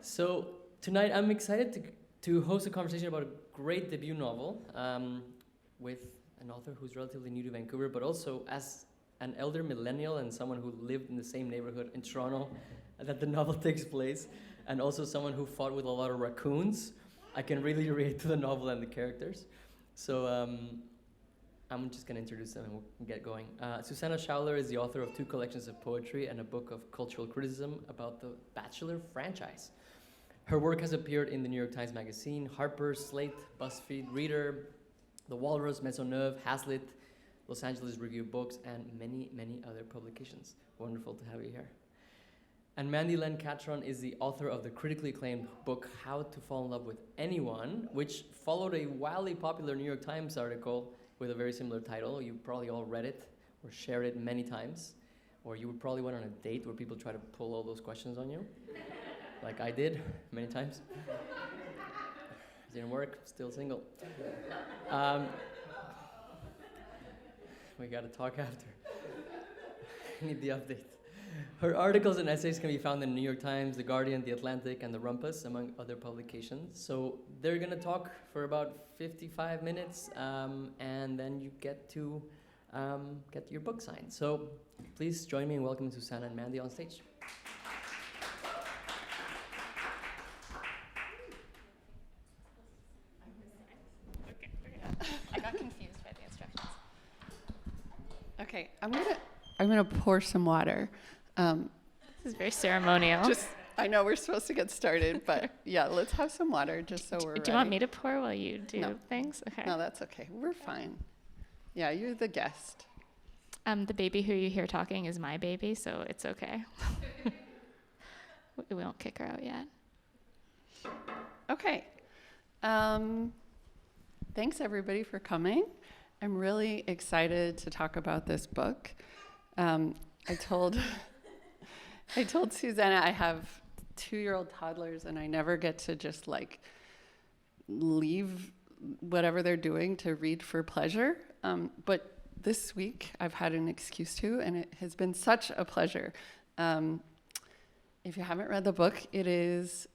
So tonight I'm excited to host a conversation about a great debut novel with an author who's relatively new to Vancouver, but also as an elder millennial and someone who lived in the same neighborhood in Toronto that the novel takes place, and also someone who fought with a lot of raccoons. I can really relate to the novel and the characters. So I'm just going to introduce them and we'll get going. Suzannah Showler is the author of 2 collections of poetry and a book of cultural criticism about the Bachelor franchise. Her work has appeared in the New York Times Magazine, Harper, Slate, Buzzfeed Reader, the Walrus, Maisonneuve, Hazlitt, Los Angeles Review of Books, and many, many other publications. Wonderful to have you here. And Mandy Len Catron is the author of the critically acclaimed book, How to Fall in Love with Anyone, which followed a wildly popular New York Times article with a very similar title. You probably all read it or shared it many times, or you would probably went on a date where people try to pull all those questions on you, like I did many times. Didn't work, still single. We gotta talk after. I need the update. Her articles and essays can be found in the New York Times, The Guardian, The Atlantic, and The Rumpus, among other publications. So they're gonna talk for about 55 minutes, and then you get to get your book signed. So please join me in welcoming Suzannah and Mandy on stage. I got confused by the instructions. Okay, I'm gonna pour some water. This is very ceremonial. I know we're supposed to get started, but yeah, let's have some water just so we're ready. Do you want me to pour while you do things? Okay. No, that's okay. We're fine. Yeah, you're the guest. The baby who you hear talking is my baby, so it's okay. We won't kick her out yet. Okay. Thanks everybody for coming. I'm really excited to talk about this book. I told Suzannah I have 2-year-old toddlers and I never get to just like leave whatever they're doing to read for pleasure. But this week I've had an excuse to, and it has been such a pleasure. If you haven't read the book, it is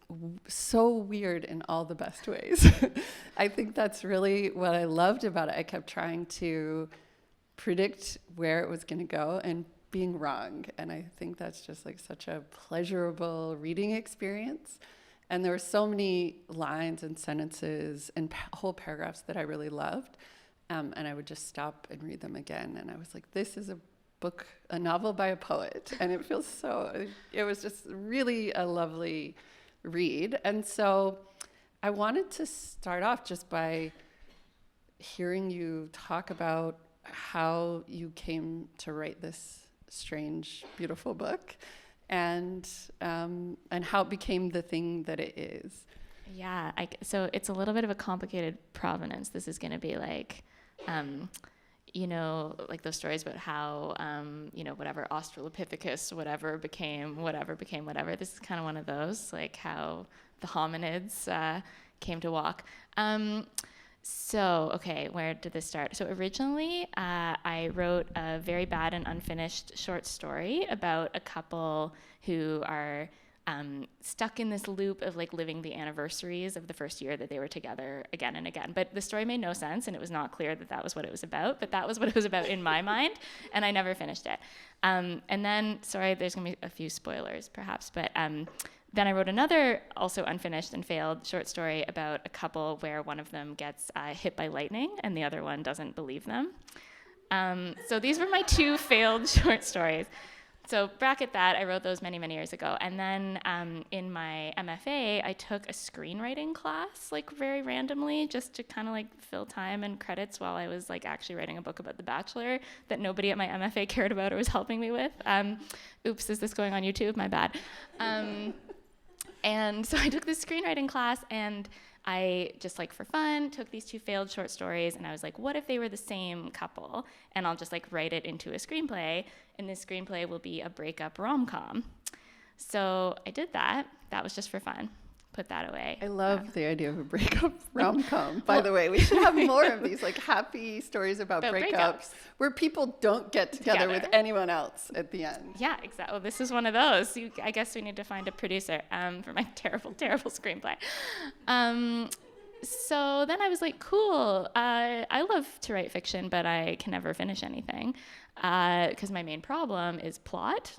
so weird in all the best ways. I think that's really what I loved about it. I kept trying to predict where it was going to go and being wrong. And I think that's just like such a pleasurable reading experience. And there were so many lines and sentences and whole paragraphs that I really loved. And I would just stop and read them again. And I was like, this is a novel by a poet. And it was just really a lovely read. And so I wanted to start off just by hearing you talk about how you came to write this strange, beautiful book, and how it became the thing that it is. Yeah, so it's a little bit of a complicated provenance. This is going to be like, like those stories about how, whatever Australopithecus, whatever became whatever. This is kind of one of those, like how the hominids came to walk. So, okay, where did this start? So originally, I wrote a very bad and unfinished short story about a couple who are stuck in this loop of like living the anniversaries of the first year that they were together again and again. But the story made no sense, and it was not clear that that was what it was about, but that was what it was about in my mind, and I never finished it. And then, sorry, there's going to be a few spoilers perhaps, but then I wrote another, also unfinished and failed, short story about a couple where one of them gets hit by lightning and the other one doesn't believe them. So these were my 2 failed short stories. So bracket that, I wrote those many, many years ago. And then in my MFA, I took a screenwriting class, like very randomly, just to kind of like fill time and credits while I was like actually writing a book about The Bachelor that nobody at my MFA cared about or was helping me with. Oops, is this going on YouTube? My bad. And so I took this screenwriting class, and I just like for fun took these 2 failed short stories, and I was like, what if they were the same couple? And I'll just like write it into a screenplay, and this screenplay will be a breakup rom-com. So I did that. That was just for fun. put that away. I love the idea of a breakup rom-com, by the way. We should have more of these like happy stories about breakups where people don't get together with anyone else at the end. Yeah, exactly. Well, this is one of those. I guess we need to find a producer for my terrible, terrible screenplay. So then I was like, cool, I love to write fiction, but I can never finish anything because my main problem is plot.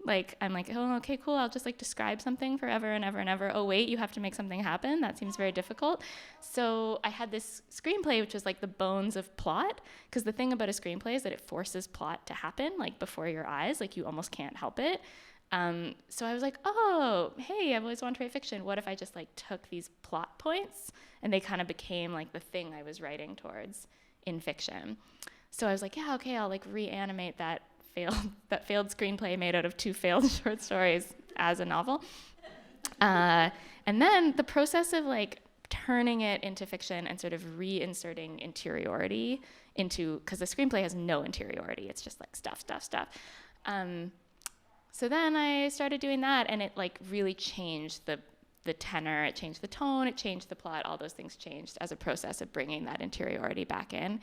Like, I'm like, oh, okay, cool. I'll just like describe something forever and ever and ever. Oh, wait, you have to make something happen. That seems very difficult. So I had this screenplay, which was like the bones of plot. Because the thing about a screenplay is that it forces plot to happen like before your eyes. Like you almost can't help it. So I was like, oh, hey, I've always wanted to write fiction. What if I just like took these plot points and they kind of became like the thing I was writing towards in fiction. So I was like, yeah, okay, I'll like reanimate that failed screenplay made out of 2 failed short stories as a novel. And then the process of like turning it into fiction and sort of reinserting interiority into, because the screenplay has no interiority, it's just like stuff. So then I started doing that, and it like really changed the tenor, it changed the tone, it changed the plot, all those things changed as a process of bringing that interiority back in.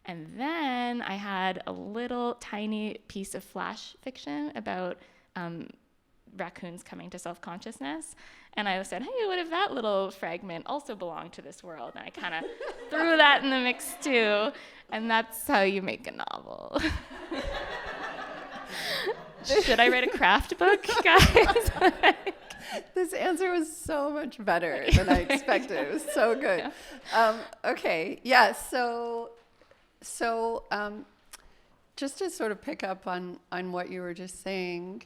And then I had a little tiny piece of flash fiction about raccoons coming to self-consciousness. And I said, hey, what if that little fragment also belonged to this world? And I kind of threw that in the mix too. And that's how you make a novel. Should I write a craft book, guys? This answer was so much better than I expected. It was so good. Yeah. Okay, yeah, so just to sort of pick up on what you were just saying,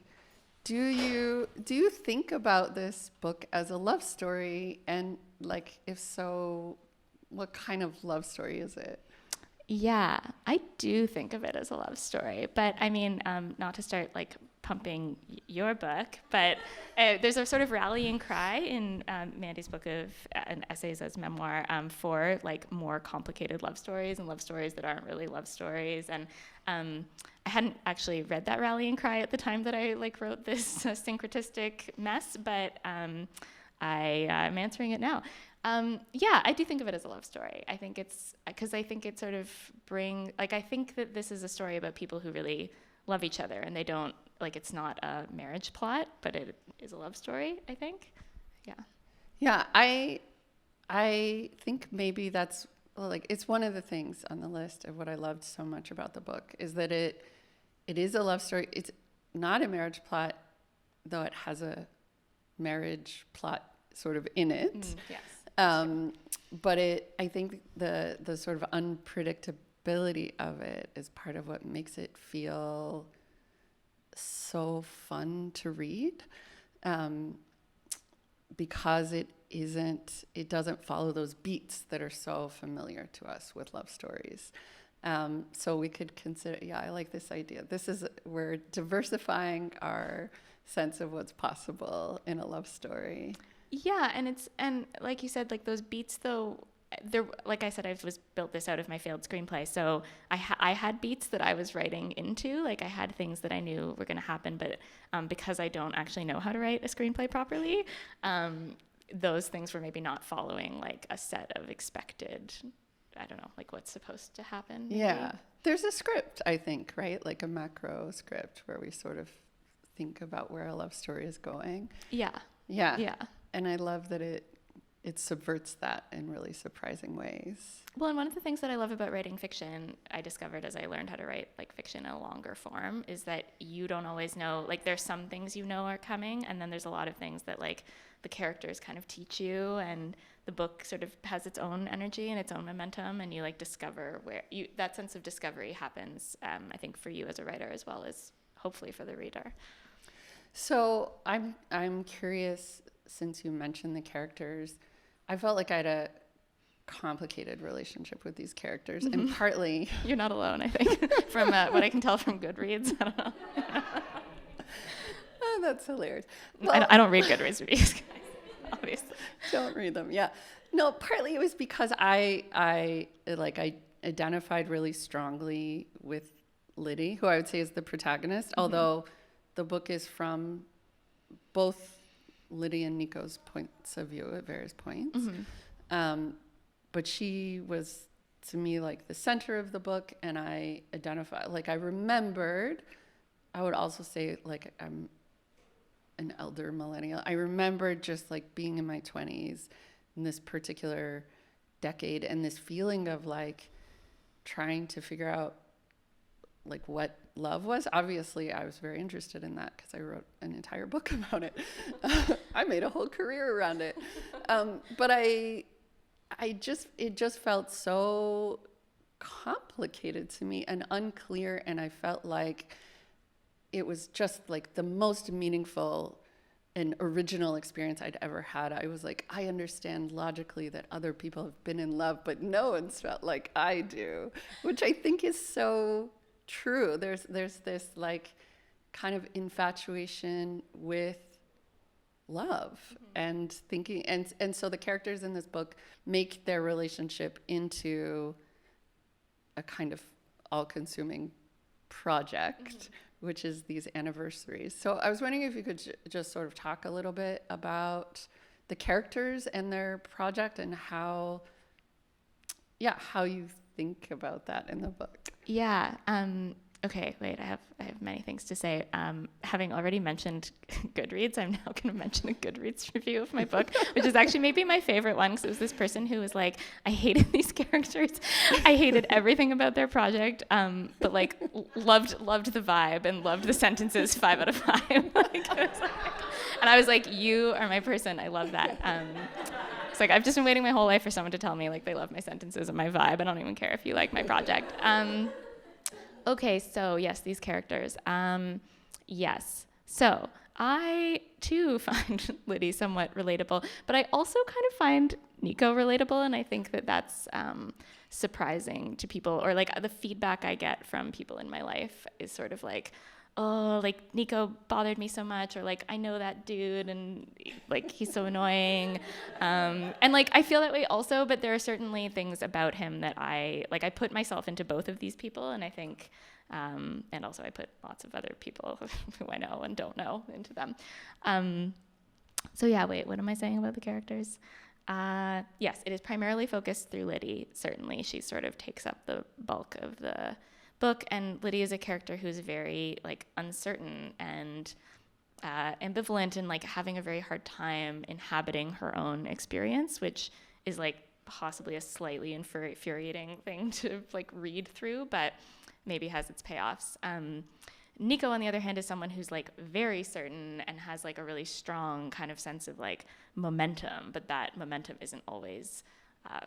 do you think about this book as a love story? And like, if so, what kind of love story is it? Yeah, I do think of it as a love story, but I mean, not to start like pumping your book, but there's a sort of rallying cry in Mandy's book of essays as memoir for like more complicated love stories and love stories that aren't really love stories. And I hadn't actually read that rallying cry at the time that I like wrote this syncretistic mess, but I'm answering it now. Yeah, I do think of it as a love story. I think it's because I think it sort of I think that this is a story about people who really love each other, and they don't, like, it's not a marriage plot, but it is a love story, I think. Yeah. Yeah, I think maybe that's, like, it's one of the things on the list of what I loved so much about the book is that it is a love story. It's not a marriage plot, though it has a marriage plot sort of in it. Yes. But I think the sort of unpredictability of it is part of what makes it feel so fun to read, because it doesn't follow those beats that are so familiar to us with love stories. So we could consider, I like this idea. We're diversifying our sense of what's possible in a love story. Yeah, and like you said, like those beats though, like I said, I was built this out of my failed screenplay. So I had beats that I was writing into, like I had things that I knew were going to happen, but because I don't actually know how to write a screenplay properly, those things were maybe not following like a set of expected, I don't know, like what's supposed to happen. Maybe. Yeah, there's a script, I think, right? Like a macro script where we sort of think about where a love story is going. Yeah. And I love that it subverts that in really surprising ways. Well, and one of the things that I love about writing fiction, I discovered as I learned how to write like fiction in a longer form, is that you don't always know, like there's some things you know are coming, and then there's a lot of things that like the characters kind of teach you, and the book sort of has its own energy and its own momentum, and you like discover that sense of discovery happens, I think, for you as a writer as well as hopefully for the reader. So I'm curious, since you mentioned the characters, I felt like I had a complicated relationship with these characters, and partly... You're not alone, I think, from what I can tell from Goodreads. I don't know. Oh, that's hilarious. Well, I don't read Goodreads reviews, guys, obviously. Don't read them, yeah. No, partly it was because I identified really strongly with Lydie, who I would say is the protagonist, although the book is from both Lydie and Nico's points of view at various points. But she was, to me, like the center of the book, and I identified, like I remembered, I would also say like I'm an elder millennial. I remember just like being in my 20s in this particular decade and this feeling of like trying to figure out like what love was. Obviously, I was very interested in that because I wrote an entire book about it. I made a whole career around it. But it just felt so complicated to me and unclear, and I felt like it was just like the most meaningful and original experience I'd ever had. I was like, I understand logically that other people have been in love, but no one's felt like I do, which I think is so true. There's this like kind of infatuation with love and thinking, and so the characters in this book make their relationship into a kind of all-consuming project, which is these anniversaries. So I was wondering if you could just sort of talk a little bit about the characters and their project and how you think about that in the book. Yeah. Okay, wait, I have many things to say. Having already mentioned Goodreads, I'm now going to mention a Goodreads review of my book, which is actually maybe my favorite one, because it was this person who was like, I hated these characters. I hated everything about their project, but like loved the vibe and loved the sentences 5 out of 5. And I was like, you are my person. I love that. It's like, I've just been waiting my whole life for someone to tell me like they love my sentences and my vibe. I don't even care if you like my project. Okay, so yes, these characters. Yes. So I too find Lydie somewhat relatable, but I also kind of find Nico relatable, and I think that that's surprising to people, or like the feedback I get from people in my life is sort of like, oh, like Nico bothered me so much, or like I know that dude and like he's so annoying, and like I feel that way also, but there are certainly things about him that I put myself into both of these people, and I think and also I put lots of other people who I know and don't know into them. So yeah, wait, what am I saying about the characters? Yes, it is primarily focused through Lydie. Certainly she sort of takes up the bulk of the book, and Lydie is a character who's very like uncertain and ambivalent, and like having a very hard time inhabiting her own experience, which is like possibly a slightly infuriating thing to like read through, but maybe has its payoffs. Nico, on the other hand, is someone who's like very certain and has like a really strong kind of sense of like momentum, but that momentum isn't always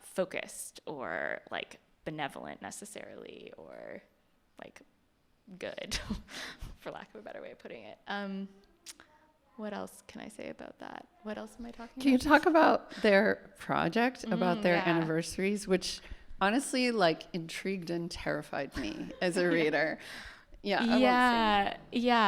focused or like benevolent necessarily, or like good, for lack of a better way of putting it. What else can I say about that? What else am I talking about? Can you talk about their project, about their anniversaries, which honestly like intrigued and terrified me as a reader. Yeah.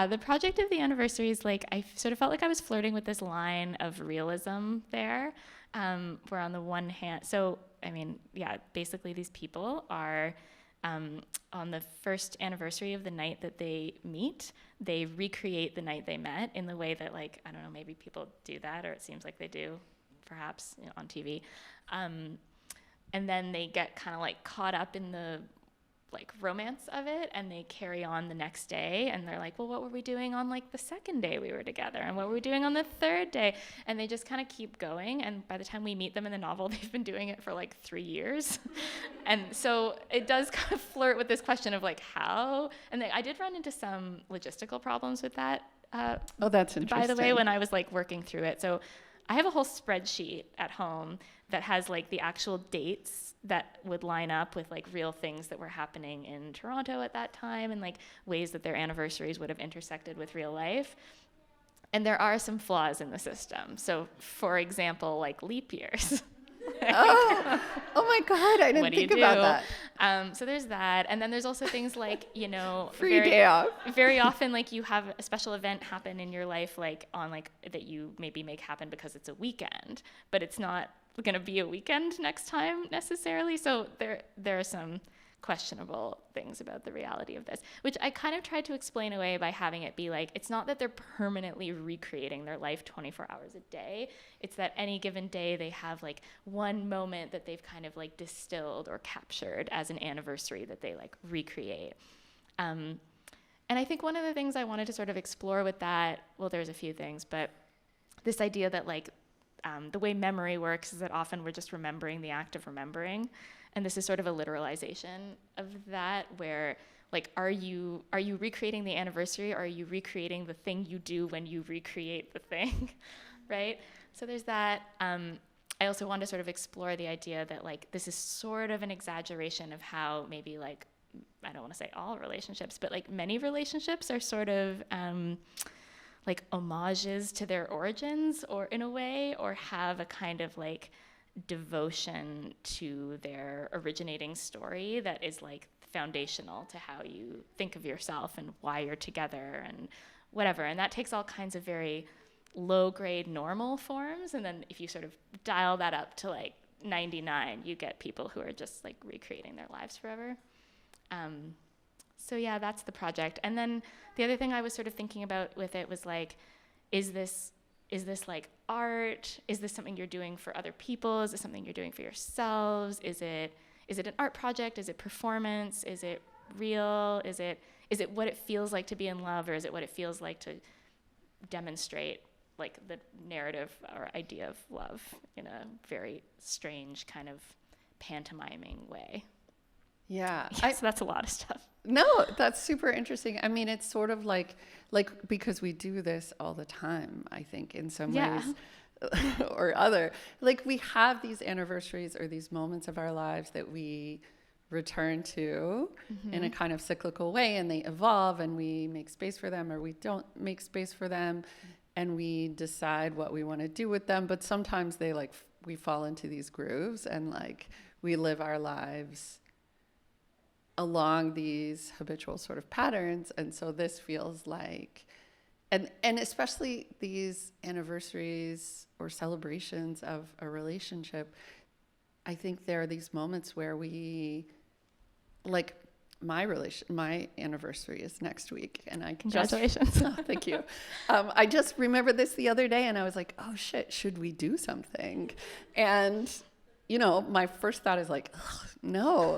The project of the anniversaries, like I sort of felt like I was flirting with this line of realism there, where on the one hand, so I mean, yeah, basically these people are on the first anniversary of the night that they meet, they recreate the night they met in the way that, like, I don't know, maybe people do that, or it seems like they do, perhaps, you know, on TV. And then they get kind of like caught up in the like romance of it, and they carry on the next day, and they're like, well, what were we doing on like the second day we were together, and what were we doing on the third day? And they just kind of keep going, and by the time we meet them in the novel, they've been doing it for like 3 years. And so it does kind of flirt with this question of like how, and I did run into some logistical problems with that. Oh, that's interesting. By the way, when I was like working through it. So I have a whole spreadsheet at home that has like the actual dates that would line up with like real things that were happening in Toronto at that time, and like ways that their anniversaries would have intersected with real life. And there are some flaws in the system. So for example, like leap years. Oh my God, I didn't think about that. So there's that. And then there's also things like, you know, free day off. Very often, like, you have a special event happen in your life, like on like that you maybe make happen because it's a weekend, but it's not going to be a weekend next time necessarily. So there are some questionable things about the reality of this, which I kind of tried to explain away by having it be like, it's not that they're permanently recreating their life 24 hours a day. It's that any given day they have like one moment that they've kind of like distilled or captured as an anniversary that they like recreate. And I think one of the things I wanted to sort of explore with that, well, there's a few things, but this idea that like the way memory works is that often we're just remembering the act of remembering. And this is sort of a literalization of that, where like, are you recreating the anniversary, or are you recreating the thing you do when you recreate the thing, right? So there's that. I also want to sort of explore the idea that like, this is sort of an exaggeration of how maybe like, I don't want to say all relationships, but like many relationships are sort of like homages to their origins, or in a way, or have a kind of like devotion to their originating story that is like foundational to how you think of yourself and why you're together and whatever. And that takes all kinds of very low-grade normal forms, and then if you sort of dial that up to like 99, you get people who are just like recreating their lives forever. So yeah, that's the project. And then the other thing I was sort of thinking about with it was like, is this like art? Is this something you're doing for other people? Is it something you're doing for yourselves? Is it an art project? Is it performance? Is it real? Is it what it feels like to be in love, or is it what it feels like to demonstrate like the narrative or idea of love in a very strange kind of pantomiming way? Yeah. So that's a lot of stuff. No, that's super interesting. I mean, it's sort of like because we do this all the time, I think, in some ways or other. Like, we have these anniversaries or these moments of our lives that we return to in a kind of cyclical way, and they evolve, and we make space for them, or we don't make space for them, and we decide what we want to do with them. But sometimes they like, we fall into these grooves, and like we live our lives along these habitual sort of patterns. And so this feels like, and especially these anniversaries or celebrations of a relationship, I think there are these moments where we, like, my anniversary is next week, and I Congratulations. Thank you. I just remembered this the other day, and I was like, oh shit, should we do something? And you know, my first thought is like, no.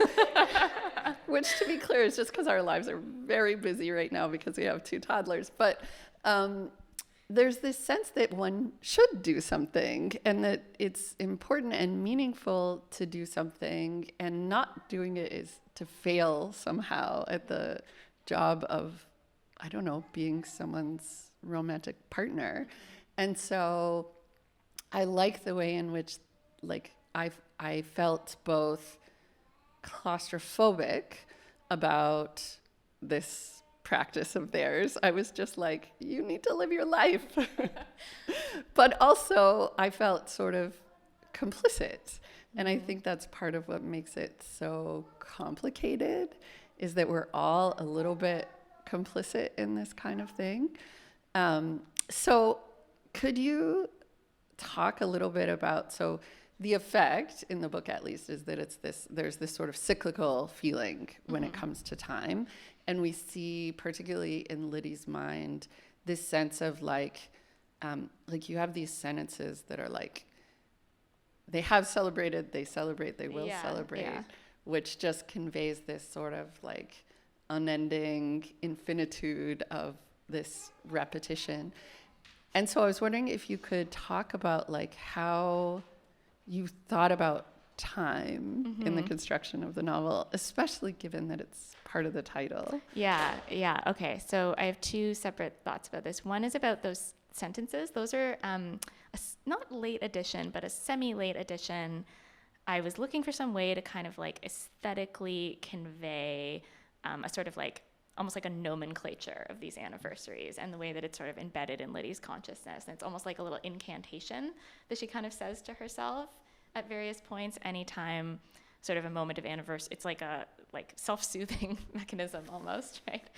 Which, to be clear, is just because our lives are very busy right now because we have 2 toddlers. But there's this sense that one should do something, and that it's important and meaningful to do something, and not doing it is to fail somehow at the job of, I don't know, being someone's romantic partner. And so I like the way in which, like, I felt both claustrophobic about this practice of theirs. I was just like, you need to live your life. But also I felt sort of complicit. And I think that's part of what makes it so complicated, is that we're all a little bit complicit in this kind of thing. So could you talk a little bit about, so the effect in the book, at least, is that there's this sort of cyclical feeling when it comes to time. And we see, particularly in Lydie's mind, this sense of like you have these sentences that are like, they have celebrated, they celebrate, they will celebrate, which just conveys this sort of like unending infinitude of this repetition. And so I was wondering if you could talk about like how you thought about time in the construction of the novel, especially given that it's part of the title. Yeah. Okay. So I have 2 separate thoughts about this. One is about those sentences. Those are not late edition, but a semi-late edition. I was looking for some way to kind of like aesthetically convey a sort of like, almost like a nomenclature of these anniversaries, and the way that it's sort of embedded in Lydie's consciousness. And it's almost like a little incantation that she kind of says to herself at various points, anytime sort of a moment of anniversary. It's like a self-soothing mechanism almost, right?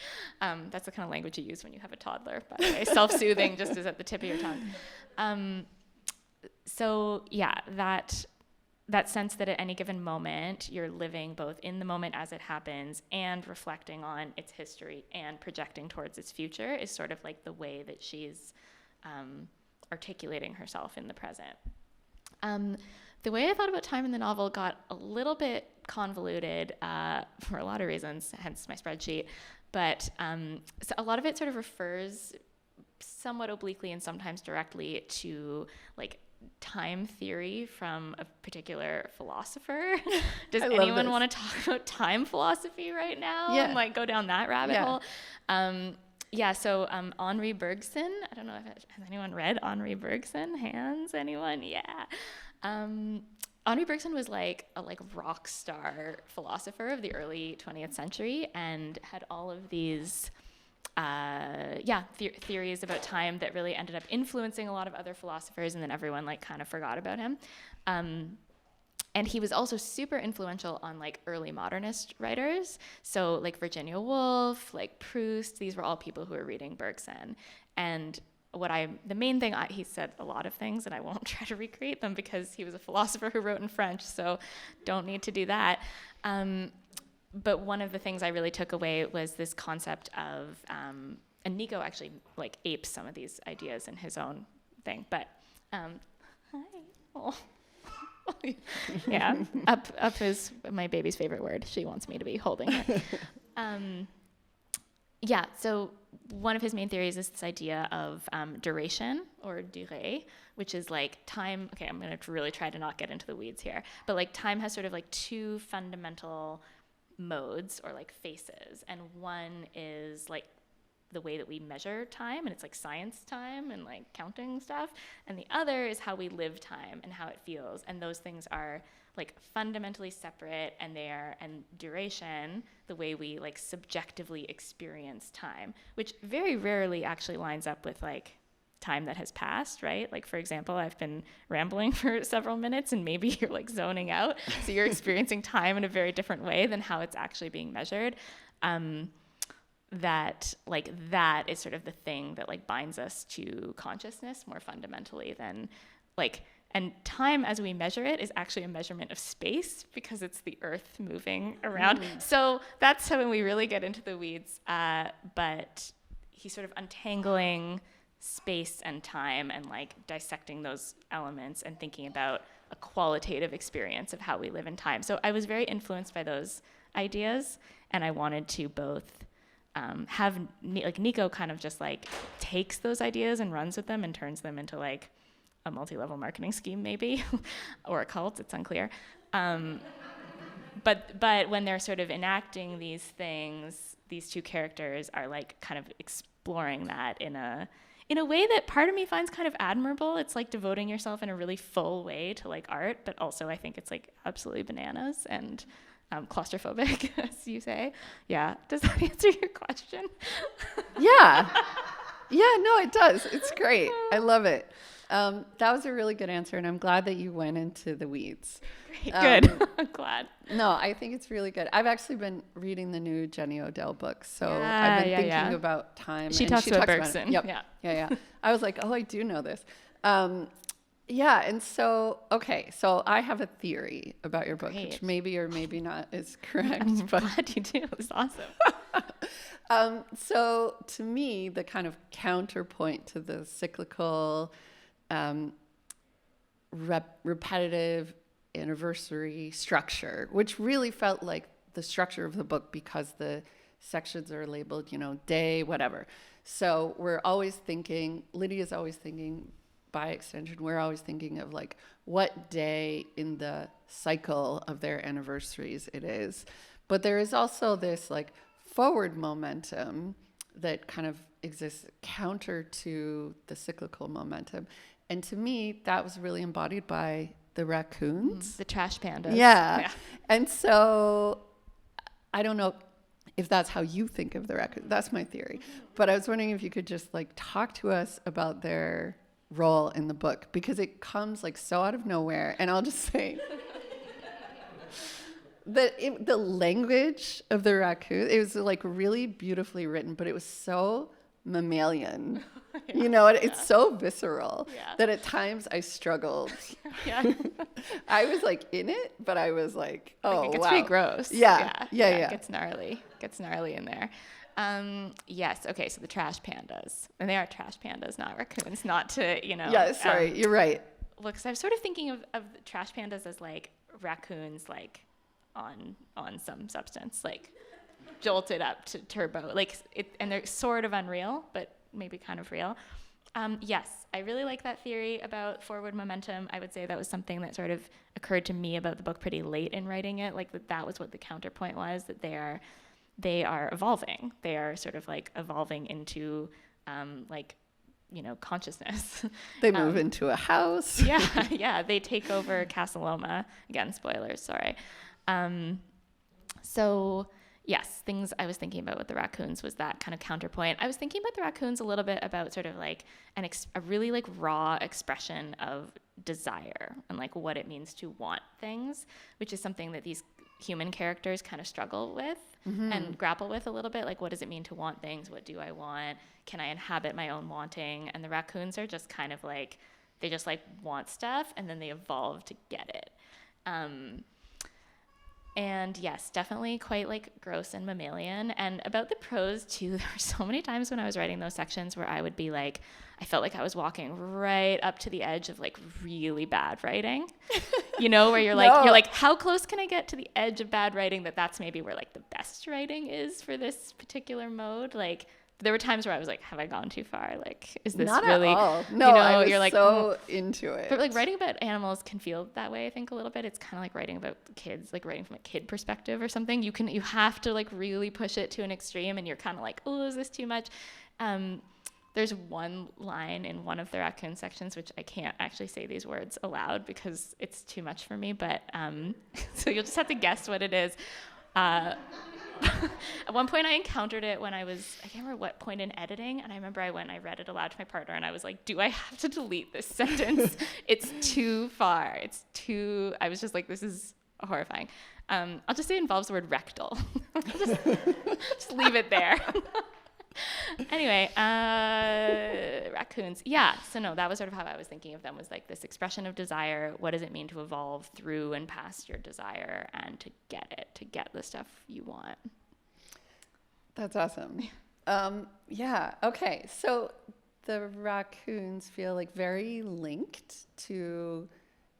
That's the kind of language you use when you have a toddler, by the way. Self-soothing just is at the tip of your tongue. So yeah, that that sense that at any given moment, you're living both in the moment as it happens and reflecting on its history and projecting towards its future is sort of like the way that she's articulating herself in the present. The way I thought about time in the novel got a little bit convoluted for a lot of reasons, hence my spreadsheet. But so a lot of it sort of refers somewhat obliquely and sometimes directly to like time theory from a particular philosopher. Does anyone want to talk about time philosophy right now? Yeah. And like go down that rabbit hole? So Henri Bergson, I don't know if has anyone read Henri Bergson? Hands, anyone? Yeah. Henri Bergson was like a rock star philosopher of the early 20th century and had all of these theories about time that really ended up influencing a lot of other philosophers, and then everyone like kind of forgot about him. And he was also super influential on like early modernist writers. So like Virginia Woolf, like Proust, these were all people who were reading Bergson. And the main thing, he said a lot of things, and I won't try to recreate them because he was a philosopher who wrote in French, so don't need to do that. But one of the things I really took away was this concept of, and Nico actually like apes some of these ideas in his own thing, but, hi, oh. Yeah, up is my baby's favorite word. She wants me to be holding it. So one of his main theories is this idea of duration, or durée, which is like time. Okay, I'm going to really try to not get into the weeds here. But like time has sort of like two fundamental modes or like faces. And one is like the way that we measure time, and it's like science time and like counting stuff. And the other is how we live time and how it feels. And those things are like fundamentally separate, and duration, the way we like subjectively experience time, which very rarely actually lines up with like time that has passed, right? Like, for example, I've been rambling for several minutes and maybe you're like zoning out. So you're experiencing time in a very different way than how it's actually being measured. That is sort of the thing that like binds us to consciousness more fundamentally than like, and time as we measure it is actually a measurement of space because it's the earth moving around. So that's how when we really get into the weeds, but he's sort of untangling space and time and like dissecting those elements and thinking about a qualitative experience of how we live in time. So I was very influenced by those ideas, and I wanted to both have Nico kind of just like takes those ideas and runs with them and turns them into like a multi-level marketing scheme maybe, or a cult, it's unclear. But when they're sort of enacting these things, these two characters are like kind of exploring that in a way that part of me finds kind of admirable. It's like devoting yourself in a really full way to like art, but also I think it's like absolutely bananas and claustrophobic, as you say. Yeah. Does that answer your question? Yeah. Yeah, no, it does. It's great. I love it. That was a really good answer, and I'm glad that you went into the weeds. Great, good. I'm glad. No, I think it's really good. I've actually been reading the new Jenny Odell book, so I've been thinking about time. She talks about Bergson. Yep. Yeah. I was like, oh, I do know this. And so I have a theory about your book, Great. which maybe or maybe not is correct. I'm glad you do. It's awesome. So to me, the kind of counterpoint to the cyclical, repetitive anniversary structure, which really felt like the structure of the book because the sections are labeled, day, whatever. So we're always thinking, Lydie is always thinking, by extension, we're always thinking of like what day in the cycle of their anniversaries it is. But there is also this like forward momentum that kind of exists counter to the cyclical momentum. And to me, that was really embodied by the raccoons. The trash pandas. Yeah. And so I don't know if that's how you think of the raccoons. That's my theory. But I was wondering if you could just like talk to us about their role in the book, because it comes like so out of nowhere. And I'll just say that the language of the raccoon, it was like really beautifully written, but it was so mammalian. You know, it's so visceral Yeah. that at times I struggled. Yeah. I was like in it, but I was like, oh, Like, it gets wow. pretty gross. Yeah. It gets gnarly in there. Yes. Okay. So the trash pandas, and they are trash pandas, not raccoons. Not to, you know. Yeah. Sorry, you're right. Look, so I'm sort of thinking of the trash pandas as like raccoons, like on some substance, like jolted up to turbo, like it, and they're sort of unreal, but maybe kind of real. Yes, I really like that theory about forward momentum. I would say that was something that sort of occurred to me about the book pretty late in writing it, like that was what the counterpoint was, that they are evolving. They are sort of like evolving into like, you know, consciousness. They move into a house. Yeah, they take over Casa Loma. Again, spoilers, sorry. So yes, things I was thinking about with the raccoons was that kind of counterpoint. I was thinking about the raccoons a little bit about sort of like a really like raw expression of desire and like what it means to want things, which is something that these human characters kind of struggle with and grapple with a little bit. Like, what does it mean to want things? What do I want? Can I inhabit my own wanting? And the raccoons are just kind of like, they just like want stuff and then they evolve to get it. And yes, definitely quite like gross and mammalian. And about the prose too, there were so many times when I was writing those sections where I would be like, I felt like I was walking right up to the edge of like really bad writing, you know, where you're like, you're like, how close can I get to the edge of bad writing that's maybe where like the best writing is for this particular mode? Like, there were times where I was like, have I gone too far? Like, is this Not really? At all. No, you know, I was you're like, so into it. But like writing about animals can feel that way, I think, a little bit. It's kind of like writing about kids, like writing from a kid perspective or something. You have to like really push it to an extreme, and you're kind of like, oh, is this too much? There's one line in one of the raccoon sections, which I can't actually say these words aloud because it's too much for me. But so you'll just have to guess what it is. At one point I encountered it when I can't remember what point in editing, and I remember I read it aloud to my partner, and I was like, do I have to delete this sentence? It's too far. I was just like, this is horrifying. I'll just say it involves the word rectal. just leave it there. Anyway, raccoons. Yeah, so no, that was sort of how I was thinking of them, was like this expression of desire. What does it mean to evolve through and past your desire and to get the stuff you want? That's awesome. Yeah, okay. So the raccoons feel like very linked to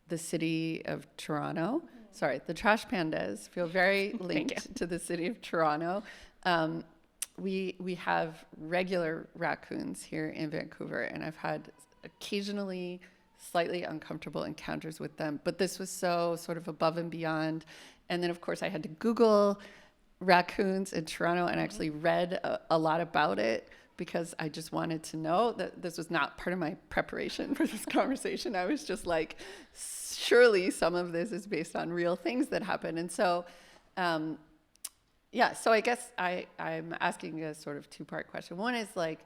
the city of Toronto. Sorry, the trash pandas feel very linked to the city of Toronto. We have regular raccoons here in Vancouver, and I've had occasionally slightly uncomfortable encounters with them, but this was so sort of above and beyond. And then, of course, I had to Google raccoons in Toronto and actually read a lot about it because I just wanted to know. That this was not part of my preparation for this conversation. I was just like, surely some of this is based on real things that happen. And so, yeah, so I guess I'm asking a sort of two-part question. One is like,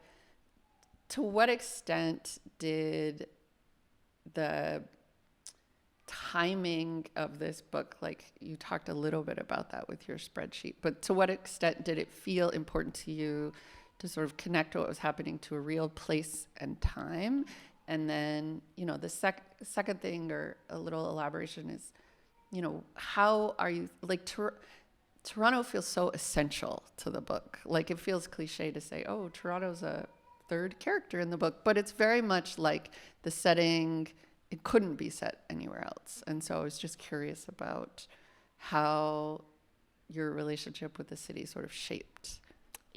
to what extent did the timing of this book, like you talked a little bit about that with your spreadsheet, but to what extent did it feel important to you to sort of connect what was happening to a real place and time? And then, you know, the second thing, or a little elaboration, is, you know, how are you, like, Toronto feels so essential to the book. Like, it feels cliche to say, oh, Toronto's a third character in the book, but it's very much like the setting, it couldn't be set anywhere else. And so I was just curious about how your relationship with the city sort of shaped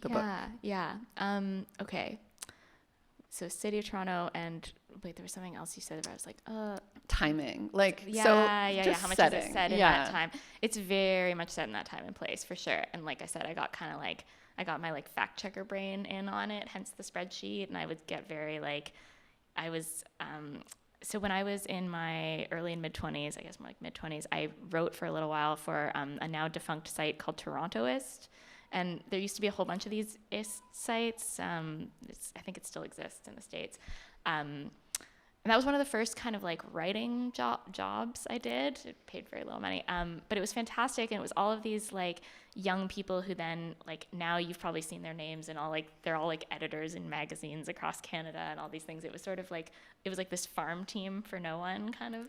the book. Yeah. Okay. So City of Toronto, and wait, there was something else you said about, I was like, timing. Like, yeah. How much setting. is it set in that time? It's very much set in that time and place, for sure. And like I said, I got my like fact checker brain in on it, hence the spreadsheet. And I would get very like, so when I was in my early and mid-20s, I guess more like mid-20s, I wrote for a little while for a now defunct site called Torontoist. And there used to be a whole bunch of these IST sites. I think it still exists in the States. that was one of the first kind of like writing jobs I did. It paid very little money, but it was fantastic. And it was all of these like young people who then, like, now you've probably seen their names and all, like, they're all like editors in magazines across Canada and all these things. It was sort of like, it was like this farm team for no one kind of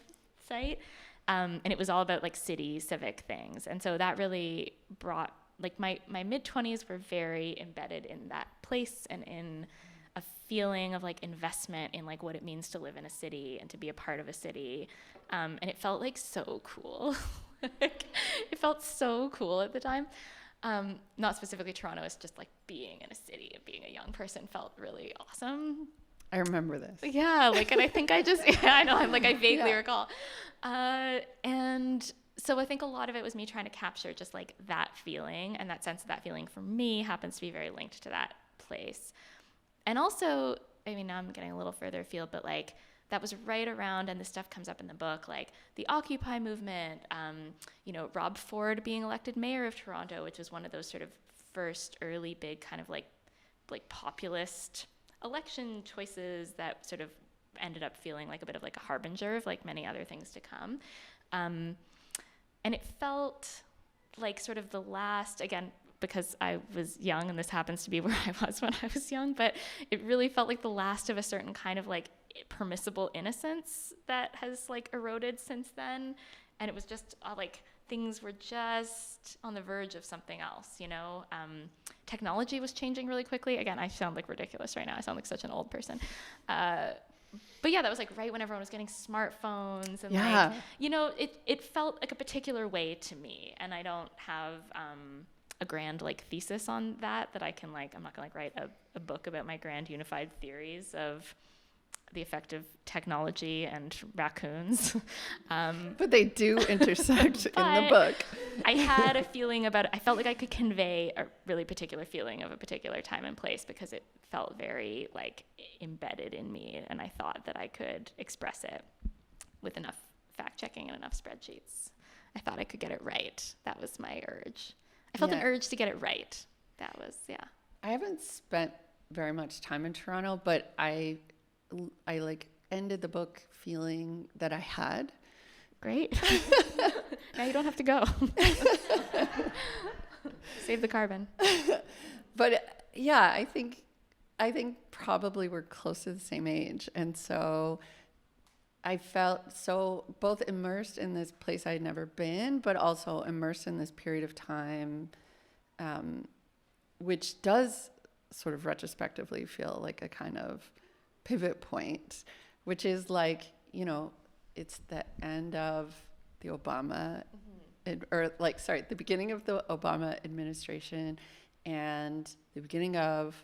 site. And it was all about like city civic things. And so that really brought, like, my mid-20s were very embedded in that place and in a feeling of like investment in like what it means to live in a city and to be a part of a city. And it felt like so cool. It felt so cool at the time. Not specifically Toronto, it's just like being in a city and being a young person felt really awesome. I remember this. Yeah, like, and I think I just, yeah, I know, I'm like, I vaguely recall. And so I think a lot of it was me trying to capture just like that feeling, and that sense of that feeling for me happens to be very linked to that place. And also, I mean, now I'm getting a little further afield, but like that was right around, and this stuff comes up in the book, like the Occupy movement, you know, Rob Ford being elected mayor of Toronto, which was one of those sort of first early big kind of like populist election choices that sort of ended up feeling like a bit of like a harbinger of like many other things to come. And it felt like sort of the last, again, because I was young and this happens to be where I was when I was young, but it really felt like the last of a certain kind of like permissible innocence that has like eroded since then. And it was just like things were just on the verge of something else, you know? Technology was changing really quickly. Again, I sound like ridiculous right now. I sound like such an old person. But yeah, that was like right when everyone was getting smartphones and like, you know, it felt like a particular way to me. And I don't have a grand like thesis on that I can like, I'm not gonna like write a book about my grand unified theories of the effect of technology and raccoons. But they do intersect in the book. I had a feeling about it. I felt like I could convey a really particular feeling of a particular time and place because it felt very like embedded in me, and I thought that I could express it with enough fact checking and enough spreadsheets. I thought I could get it right. That was my urge. I felt an urge to get it right. That was, I haven't spent very much time in Toronto, but I like ended the book feeling that I had. Great. Now you don't have to go. Save the carbon. But yeah, I think probably we're close to the same age. And so I felt so both immersed in this place I had never been, but also immersed in this period of time, which does sort of retrospectively feel like a kind of pivot point, which is like, you know, it's the end of the Obama, the beginning of the Obama administration and the beginning of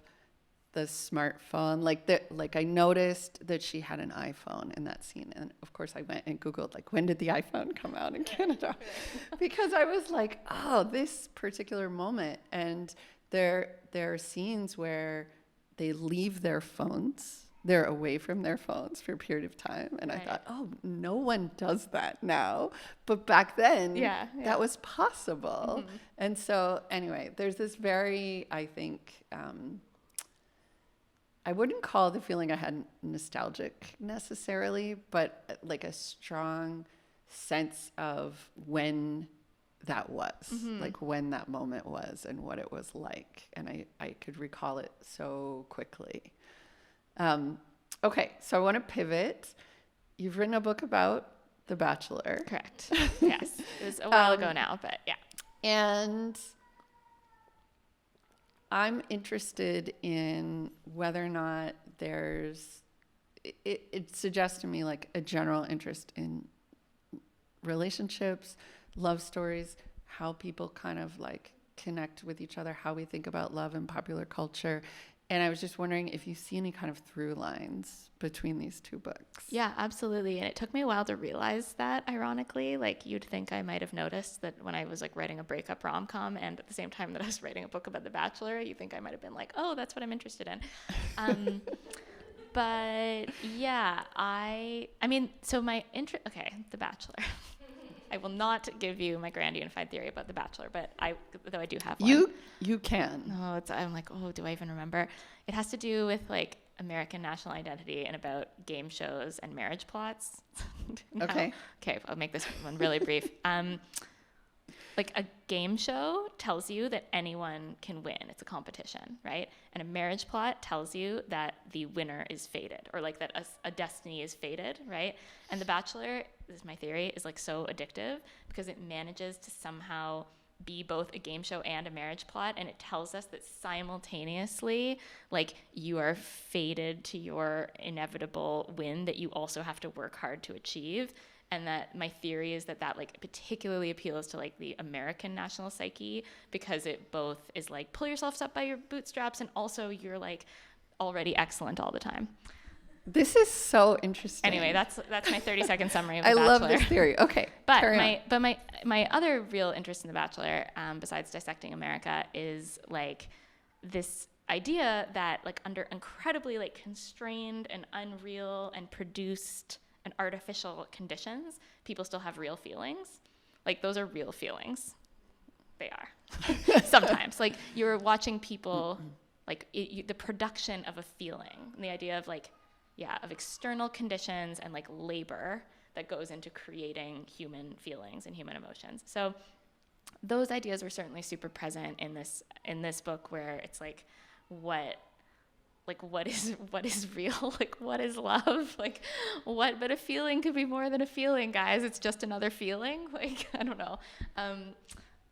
the smartphone. Like I noticed that she had an iPhone in that scene. And of course I went and Googled, like, when did the iPhone come out in Canada? Because I was like, oh, this particular moment. And there are scenes where they leave their phones. They're away from their phones for a period of time. And I thought, oh, no one does that now. But back then, that was possible. Mm-hmm. And so anyway, there's this very, I think, I wouldn't call the feeling I had nostalgic necessarily, but like a strong sense of when that was, like when that moment was and what it was like. And I could recall it so quickly. Okay, so I want to pivot. You've written a book about The Bachelor. Correct. Yes. It was a while ago now, but yeah. And I'm interested in whether or not there's, it suggests to me like a general interest in relationships, love stories, how people kind of like connect with each other, how we think about love in popular culture. And I was just wondering if you see any kind of through lines between these two books. Yeah, absolutely. And it took me a while to realize that, ironically. Like, you'd think I might have noticed that when I was like writing a breakup rom-com and at the same time that I was writing a book about The Bachelor, you think I might have been like, oh, that's what I'm interested in. But yeah, I mean, so my The Bachelor. I will not give you my grand unified theory about The Bachelor, but though I do have one. You can. No, I'm like, oh, do I even remember? It has to do with like American national identity and about game shows and marriage plots. Okay. Okay, I'll make this one really brief. Like a game show tells you that anyone can win. It's a competition, right? And a marriage plot tells you that the winner is fated, or like that a destiny is fated, right? And The Bachelor, this is my theory, is like so addictive because it manages to somehow be both a game show and a marriage plot, and it tells us that simultaneously, like, you are fated to your inevitable win that you also have to work hard to achieve. And that my theory is that like particularly appeals to like the American national psyche, because it both is like pull yourselves up by your bootstraps and also you're like already excellent all the time. This is so interesting. Anyway, that's my 30-second summary of The I Bachelor. love this theory. Okay, But my other real interest in The Bachelor, besides dissecting America, is like this idea that like under incredibly like constrained and unreal and produced and artificial conditions, people still have real feelings. Like, those are real feelings. They are. Sometimes. Like, you're watching people, like, the production of a feeling, and the idea of, like, of external conditions and, like, labor that goes into creating human feelings and human emotions. So those ideas were certainly super present in this book, where it's, like, what is real? Like, what is love? Like, what but a feeling could be more than a feeling, guys. It's just another feeling. Like, I don't know.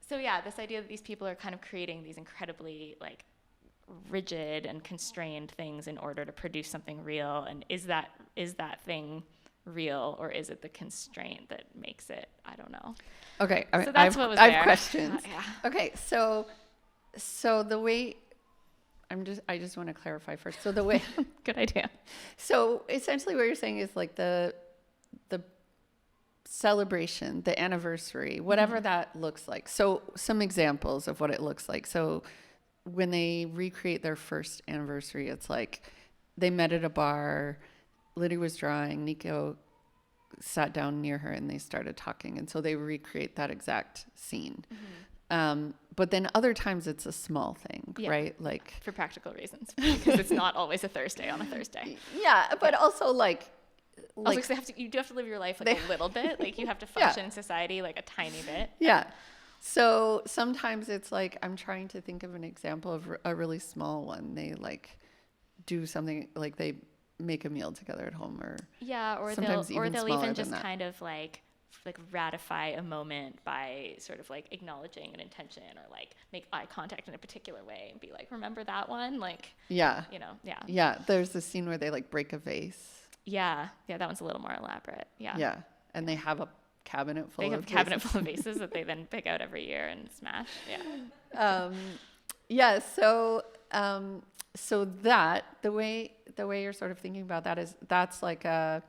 So yeah, this idea that these people are kind of creating these incredibly like rigid and constrained things in order to produce something real. And is that thing real, or is it the constraint that makes it? I don't know. Okay. So that's what was there. I have questions. Yeah. Okay. So the way, I just want to clarify first. So the way, Good idea. so essentially what you're saying is like the celebration, the anniversary, whatever that looks like. So some examples of what it looks like. So when they recreate their first anniversary, it's like they met at a bar, Lydie was drawing, Nico sat down near her and they started talking. And so they recreate that exact scene. But then other times it's a small thing, right? Like, for practical reasons, because it's not always a Thursday on a Thursday. Yeah, but also like Also, because you do have to live your life like a little bit. Like, you have to function in society like a tiny bit. Yeah. So sometimes it's like, I'm trying to think of an example of a really small one. They like do something, like they make a meal together at home, or they'll even just kind of like ratify a moment by sort of like acknowledging an intention, or like make eye contact in a particular way and be like, remember that one? Like, yeah. There's this scene where they like break a vase. Yeah, that one's a little more elaborate. Yeah. And they have a cabinet full of vases that they then pick out every year and smash. So that the way you're sort of thinking about that is, that's like a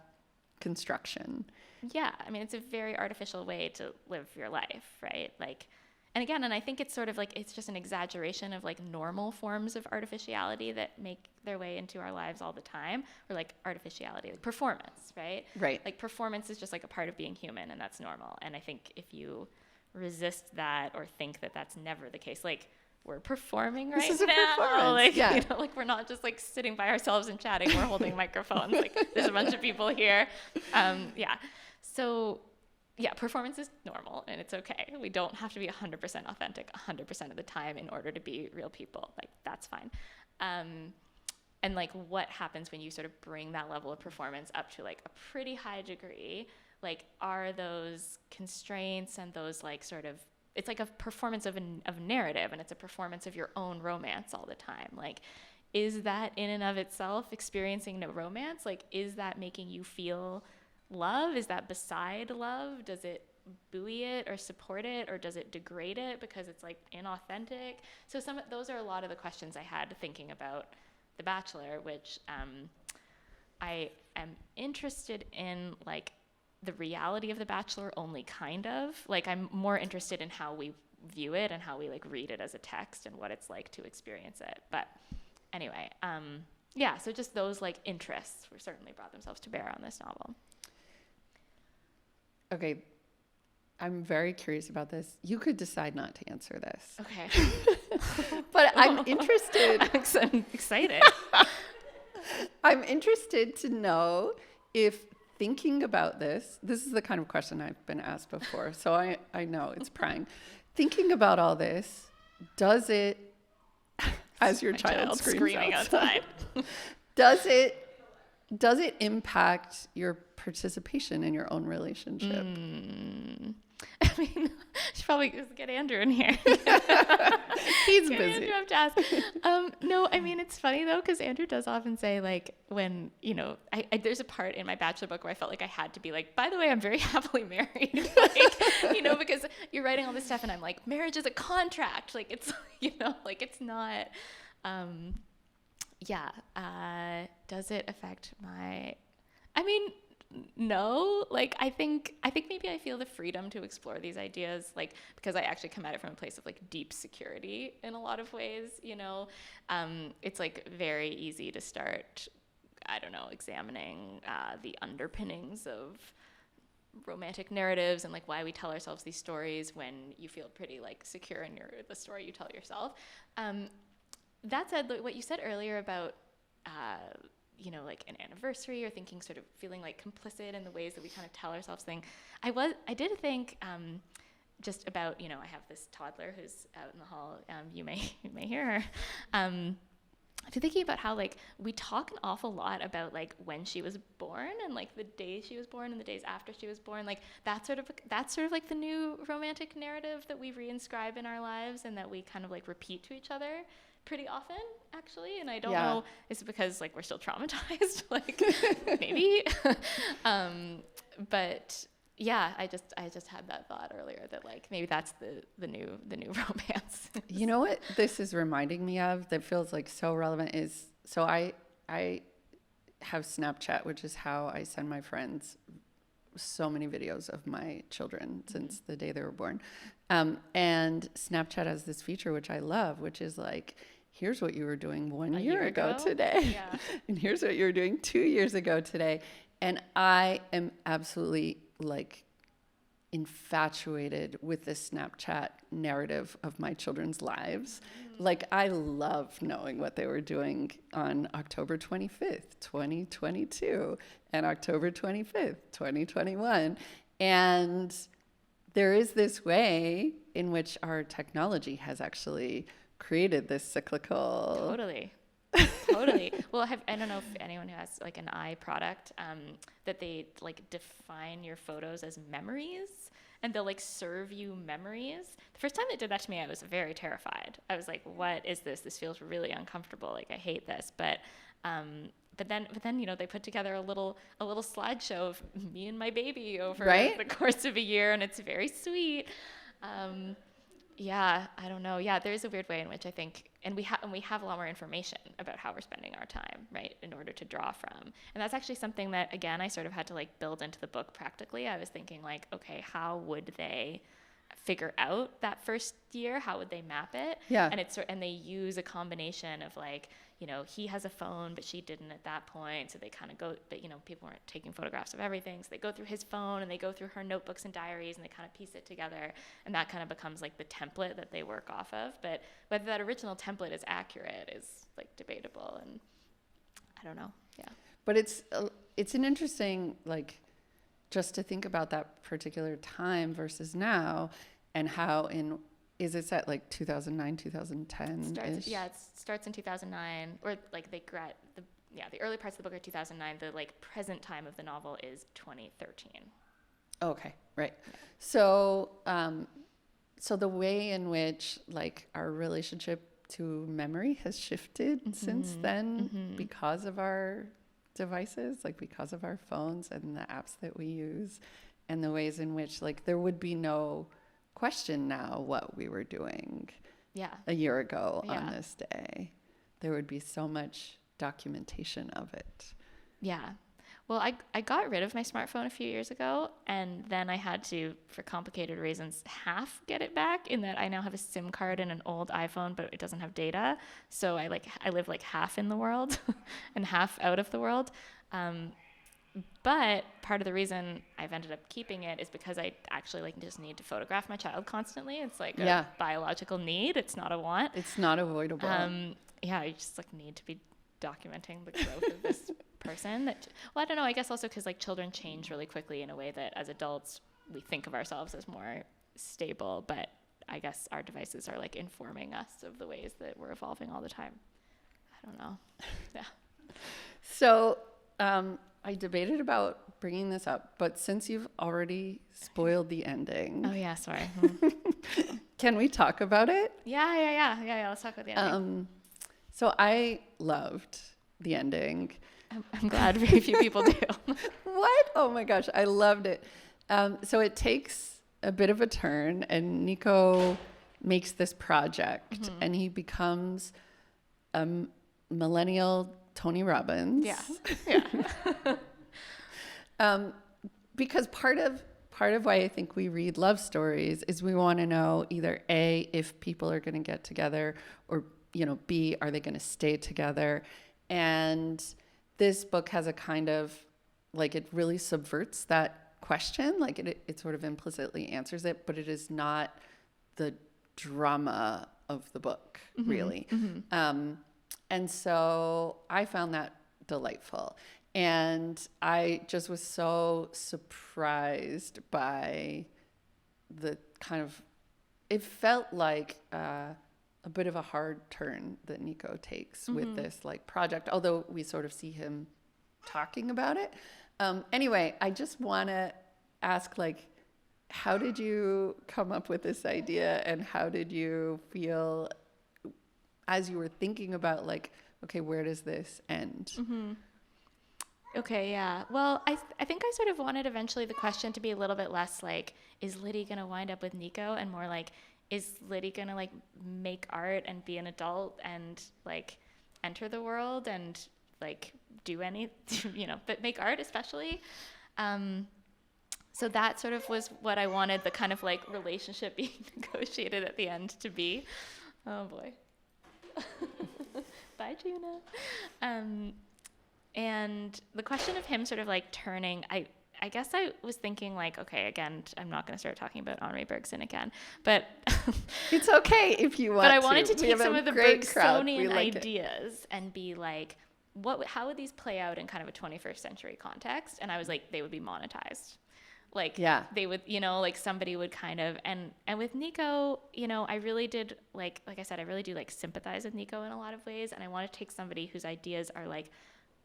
construction. Yeah, I mean, it's a very artificial way to live your life, right? Like, and I think it's sort of like, it's just an exaggeration of like normal forms of artificiality that make their way into our lives all the time, or like artificiality, like performance, right? Right. Like, performance is just like a part of being human, and that's normal. And I think if you resist that or think that that's never the case, like, we're performing right now. This is a performance. Like, yeah. Like, we're not just like sitting by ourselves and chatting. We're holding microphones. Like, there's a bunch of people here. So, performance is normal, and it's okay. We don't have to be 100% authentic 100% of the time in order to be real people. Like, that's fine. And like, what happens when you sort of bring that level of performance up to like a pretty high degree? Like, are those constraints and those like sort of, it's like a performance of narrative, and it's a performance of your own romance all the time. Like, is that in and of itself experiencing no romance? Like, is that making you feel love? Is that beside love? Does it buoy it or support it, or does it degrade it because it's like inauthentic? So those are a lot of the questions I had thinking about The Bachelor, which I am interested in, like, the reality of The Bachelor only kind of. Like, I'm more interested in how we view it and how we like read it as a text and what it's like to experience it. But anyway, so just those like interests were certainly brought themselves to bear on this novel. Okay. I'm very curious about this. You could decide not to answer this. Okay. But I'm interested. I'm excited. I'm interested to know if thinking about this is the kind of question I've been asked before, so I know it's prying. Thinking about all this, does it, as your child screaming outside, does it impact your participation in your own relationship? I mean, should probably just get Andrew in here. He's get busy. Andrew up to ask. No, I mean, it's funny though, because Andrew does often say, like, when, you know, there's a part in my Bachelor book where I felt like I had to be like, by the way, I'm very happily married. Like, you know, because you're writing all this stuff and I'm like, marriage is a contract. Like, it's, you know, like, it's not, does it affect I mean, no, like I think maybe I feel the freedom to explore these ideas, like, because I actually come at it from a place of like deep security in a lot of ways, you know. It's like very easy to start, I don't know, examining the underpinnings of romantic narratives and like why we tell ourselves these stories when you feel pretty like secure in the story you tell yourself. That said, what you said earlier about you know, like an anniversary or thinking, sort of feeling like complicit in the ways that we kind of tell ourselves things. I did think just about, you know, I have this toddler who's out in the hall. You may hear her. I've been thinking about how like we talk an awful lot about like when she was born and like the days she was born and the days after she was born. Like that's sort of like the new romantic narrative that we reinscribe in our lives and that we kind of like repeat to each other pretty often, actually. And I don't know, is it because like we're still traumatized? Like maybe. But yeah, I just had that thought earlier that like maybe that's the new romance. You know what this is reminding me of that feels like so relevant is, so I have Snapchat, which is how I send my friends so many videos of my children since the day they were born. And Snapchat has this feature, which I love, which is like, here's what you were doing one year ago today. Yeah. And here's what you were doing 2 years ago today. And I am absolutely like infatuated with this Snapchat narrative of my children's lives. Like I love knowing what they were doing on October 25th, 2022 and October 25th, 2021. And there is this way in which our technology has actually created this cyclical. Totally. Well, I don't know if anyone who has like an eye product, that they like define your photos as memories and they'll like serve you memories. The first time they did that to me, I was very terrified. I was like, what is this? This feels really uncomfortable. Like I hate this. But then, you know, they put together a little slideshow of me and my baby over the course of a year, and it's very sweet. Yeah, I don't know. Yeah, there's a weird way in which I think, and we have a lot more information about how we're spending our time, right, in order to draw from. And that's actually something that, again, I sort of had to like build into the book practically. I was thinking like, okay, how would they figure out that first year? How would they map it? Yeah. And they use a combination of like, you know, he has a phone, but she didn't at that point. So they kind of go, but you know, people weren't taking photographs of everything. So they go through his phone and they go through her notebooks and diaries and they kind of piece it together. And that kind of becomes like the template that they work off of. But whether that original template is accurate is like debatable. And I don't know. Yeah. But it's an interesting, like, just to think about that particular time versus now and how is it set like 2009, 2010? It starts in 2009, or like the early parts of the book are 2009. The like present time of the novel is 2013. Okay, right. Yeah. So, so the way in which like our relationship to memory has shifted since then because of our devices, like because of our phones and the apps that we use, and the ways in which like there would be no question now what we were doing a year ago on this day. There would be so much documentation of it. Yeah. Well, I got rid of my smartphone a few years ago, and then I had to, for complicated reasons, half get it back, in that I now have a SIM card in an old iPhone, but it doesn't have data. So I live like half in the world and half out of the world. But part of the reason I've ended up keeping it is because I actually like just need to photograph my child constantly. It's like a biological need. It's not a want. It's not avoidable. I just like need to be documenting the growth of this person. I don't know, I guess also because like children change really quickly in a way that as adults we think of ourselves as more stable, but I guess our devices are like informing us of the ways that we're evolving all the time. I don't know. Yeah. So I debated about bringing this up, but since you've already spoiled the ending. Oh yeah, sorry. Can we talk about it? Yeah. Let's talk about the ending. So I loved the ending. I'm glad very few people do. What? Oh my gosh, I loved it. So it takes a bit of a turn, and Nico makes this project, and he becomes a millennial Tony Robbins. Yeah. Because part of why I think we read love stories is we want to know either A, if people are going to get together, or B, are they going to stay together? And this book has a kind of like, it really subverts that question. Like it sort of implicitly answers it, but it is not the drama of the book, really. And so I found that delightful. And I just was so surprised by the kind of, it felt like a bit of a hard turn that Nico takes with this like project, although we sort of see him talking about it. Anyway, I just want to ask, like, how did you come up with this idea, and how did you feel as you were thinking about, like, okay, where does this end? Okay, yeah. Well, I think I sort of wanted eventually the question to be a little bit less like, is Lydie going to wind up with Nico? And more like, is Lydie going to like make art and be an adult and like enter the world and like do but make art especially. So that sort of was what I wanted the kind of like relationship being negotiated at the end to be. Oh boy. Bye, Juno. And the question of him sort of like turning, I guess I was thinking like, okay, again, I'm not going to start talking about Henri Bergson again, but it's okay if you want to. But I wanted to take some of the Bergsonian ideas and be like, how would these play out in kind of a 21st century context? And I was like, they would be monetized. Like, they would, like somebody would kind of, and with Nico, I really did like I said, I really do like sympathize with Nico in a lot of ways. And I want to take somebody whose ideas are like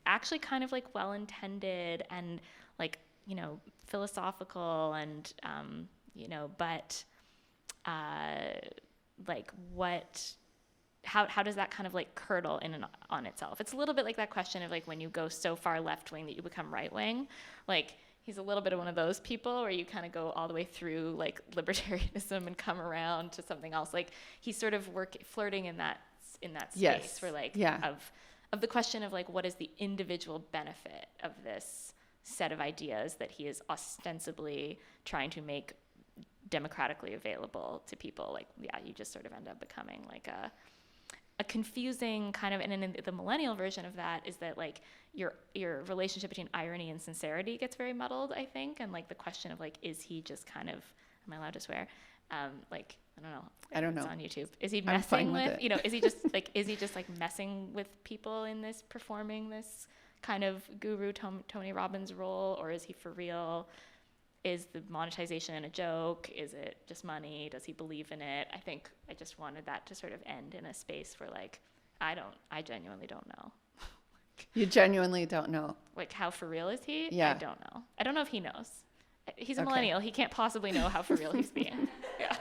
actually kind of like well-intended and like, philosophical and, but like how does that kind of like curdle in and on itself? It's a little bit like that question of like when you go so far left wing that you become right wing. Like he's a little bit of one of those people where you kind of go all the way through like libertarianism and come around to something else. Like he's sort of flirting in that space for like of the question of like what is the individual benefit of this set of ideas that he is ostensibly trying to make democratically available to people. Like, you just sort of end up becoming like a confusing kind of, and in the millennial version of that is that like your relationship between irony and sincerity gets very muddled, I think. And like the question of like, is he just kind of, am I allowed to swear? Like, I don't know. It's on YouTube. Is he messing with is he just like messing with people in this, performing this kind of guru Tony Robbins role, or is he for real? Is the monetization a joke? Is it just money? Does he believe in it? I think I just wanted that to sort of end in a space where like, I genuinely don't know. You genuinely don't know? Like, how for real is he? Yeah. I don't know. I don't know if he knows. He's a millennial. He can't possibly know how for real he's being. Yeah.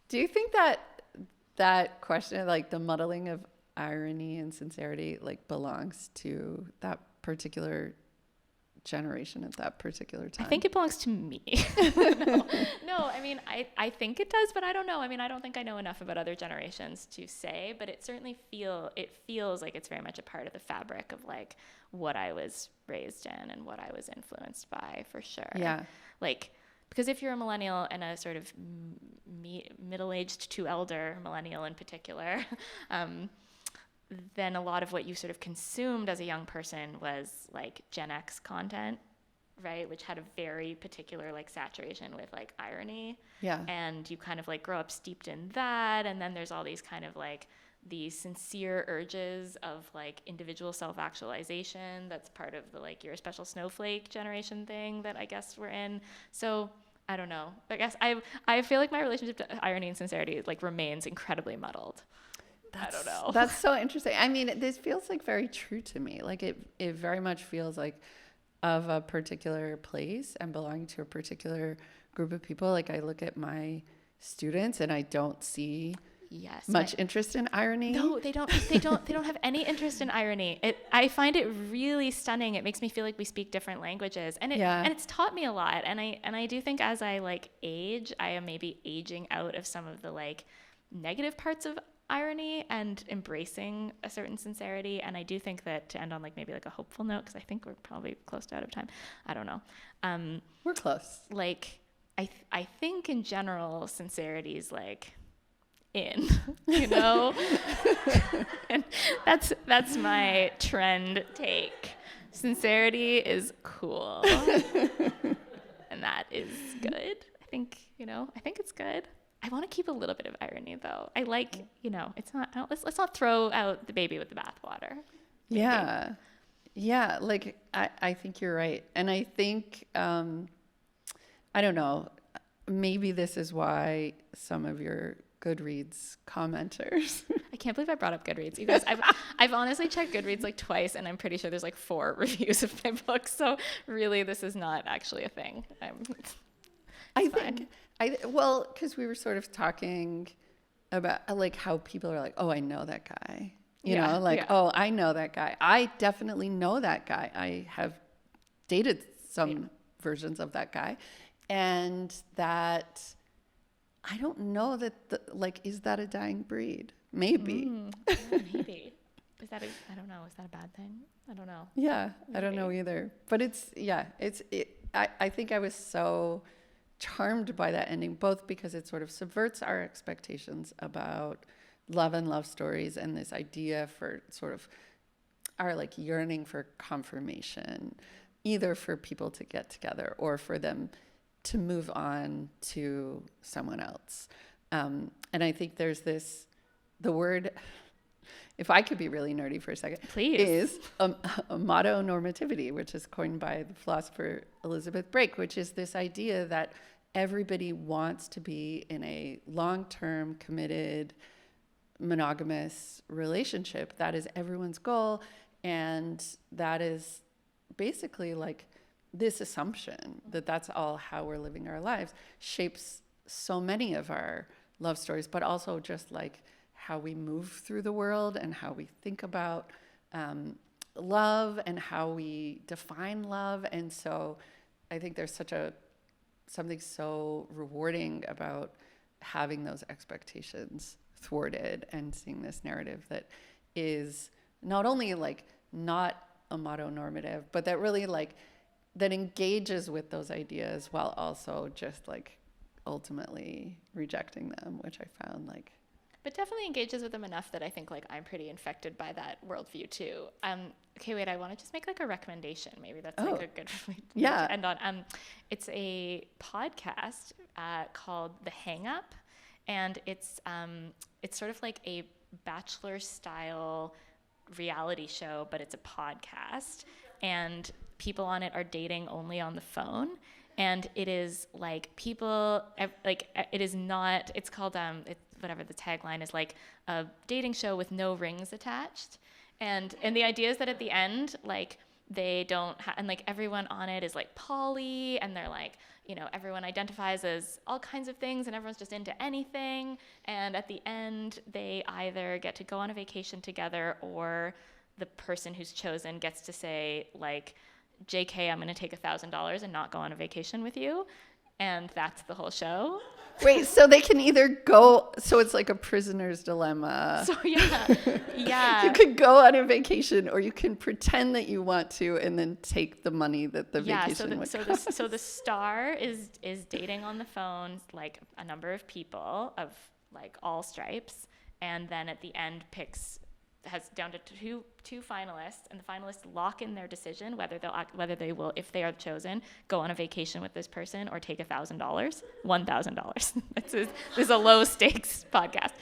Do you think that question, like the muddling of irony and sincerity, like belongs to that particular generation at that particular time? I think it belongs to me. No, I mean, I think it does, but I don't know. I mean, I don't think I know enough about other generations to say, but it certainly feels like it's very much a part of the fabric of like what I was raised in and what I was influenced by, for sure. Yeah. Like, because if you're a millennial and a sort of middle-aged to elder millennial in particular, then a lot of what you sort of consumed as a young person was like Gen X content, right? Which had a very particular like saturation with like irony. Yeah. And you kind of like grow up steeped in that. And then there's all these kind of like the sincere urges of like individual self-actualization. That's part of the like you're a special snowflake generation thing that I guess we're in. So I don't know. I guess I feel like my relationship to irony and sincerity like remains incredibly muddled. I don't know. That's so interesting. I mean, this feels like very true to me. Like it very much feels like of a particular place and belonging to a particular group of people. Like I look at my students and I don't see much interest in irony. No, they don't have any interest in irony. I find it really stunning. It makes me feel like we speak different languages, and it's taught me a lot. And I do think as I like age, I am maybe aging out of some of the like negative parts of irony and embracing a certain sincerity. And I do think that, to end on like maybe like a hopeful note, because I think we're probably close to out of time. I don't know. We're close. Like I think in general, sincerity is like in, you know, and that's my trend take. Sincerity is cool, and that is good. I think it's good. I want to keep a little bit of irony though. I like, it's not. Let's not throw out the baby with the bathwater. Yeah. Like I think you're right, and I think I don't know. Maybe this is why some of your Goodreads commenters. I can't believe I brought up Goodreads. You guys, I've honestly checked Goodreads like twice, and I'm pretty sure there's like 4 reviews of my books. So really, this is not actually a thing. Well, because we were sort of talking about like how people are like, oh, I know that guy. Oh, I know that guy. I definitely know that guy. I have dated some versions of that guy, and that. I don't know that, is that a dying breed? Maybe. Maybe. I don't know. Is that a bad thing? I don't know. Yeah, maybe. I don't know either. But I think I was so charmed by that ending, both because it sort of subverts our expectations about love and love stories and this idea for sort of our like yearning for confirmation, either for people to get together or for them to move on to someone else. And I think there's the word, if I could be really nerdy for a second, please, is mononormativity, which is coined by the philosopher Elizabeth Brake, which is this idea that everybody wants to be in a long-term, committed, monogamous relationship. That is everyone's goal. And that is basically like this assumption that that's all how we're living our lives shapes so many of our love stories, but also just like how we move through the world and how we think about love and how we define love. And so I think there's something so rewarding about having those expectations thwarted and seeing this narrative that is not only like not a mononormative, but that really like that engages with those ideas while also just like ultimately rejecting them, which I found like. But definitely engages with them enough that I think like I'm pretty infected by that worldview too. Okay, wait, I want to just make like a recommendation. Maybe that's like a good to end on. It's a podcast called The Hang Up, and it's sort of like a Bachelor style reality show, but it's a podcast, and people on it are dating only on the phone. And it is like people, like it is not, it's called, whatever the tagline is, like a dating show with no rings attached. And the idea is that at the end, like they don't and like everyone on it is like poly, and they're like, everyone identifies as all kinds of things, and everyone's just into anything. And at the end, they either get to go on a vacation together, or the person who's chosen gets to say like, JK, I'm going to take $1,000 and not go on a vacation with you. And that's the whole show. Wait, so they can either go, so it's like a prisoner's dilemma. So yeah. You could go on a vacation, or you can pretend that you want to and then take the money that the vacation would cost. So the star is dating on the phone, like a number of people of like all stripes. And then at the end has down to two finalists, and the finalists lock in their decision whether they will, if they are chosen, go on a vacation with this person or take $1,000. This is a low stakes podcast.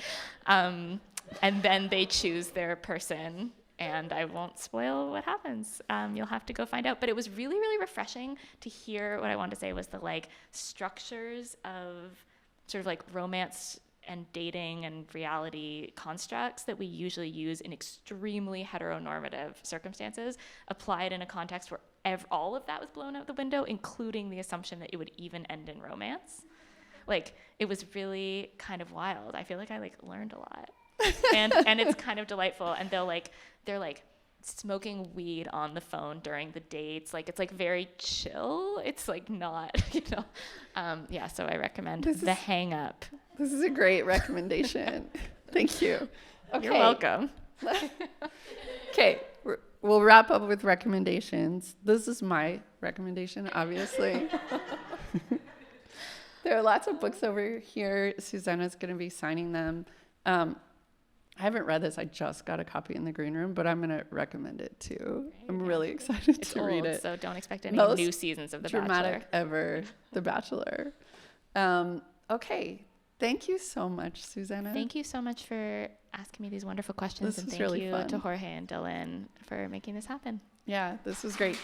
And then they choose their person, and I won't spoil what happens. You'll have to go find out. But it was really, really refreshing to hear what I wanted to say was the like structures of sort of like romance and dating and reality constructs that we usually use in extremely heteronormative circumstances applied in a context where all of that was blown out the window, including the assumption that it would even end in romance. Like, it was really kind of wild. I feel like I like learned a lot. and it's kind of delightful. And they're like smoking weed on the phone during the dates. Like, it's like very chill. It's like not, yeah, so I recommend The Hang Up. This is a great recommendation. Thank you. Okay. You're welcome. Okay, we'll wrap up with recommendations. This is my recommendation, obviously. There are lots of books over here. Suzannah's going to be signing them. I haven't read this. I just got a copy in the green room, but I'm going to recommend it too. I'm really excited to read it. So don't expect any Most new seasons of The dramatic Bachelor. ever, The Bachelor. Okay. Thank you so much, Suzannah. Thank you so much for asking me these wonderful questions. This and is thank really you fun. to Jorge and Dylan for making this happen. Yeah, this was great.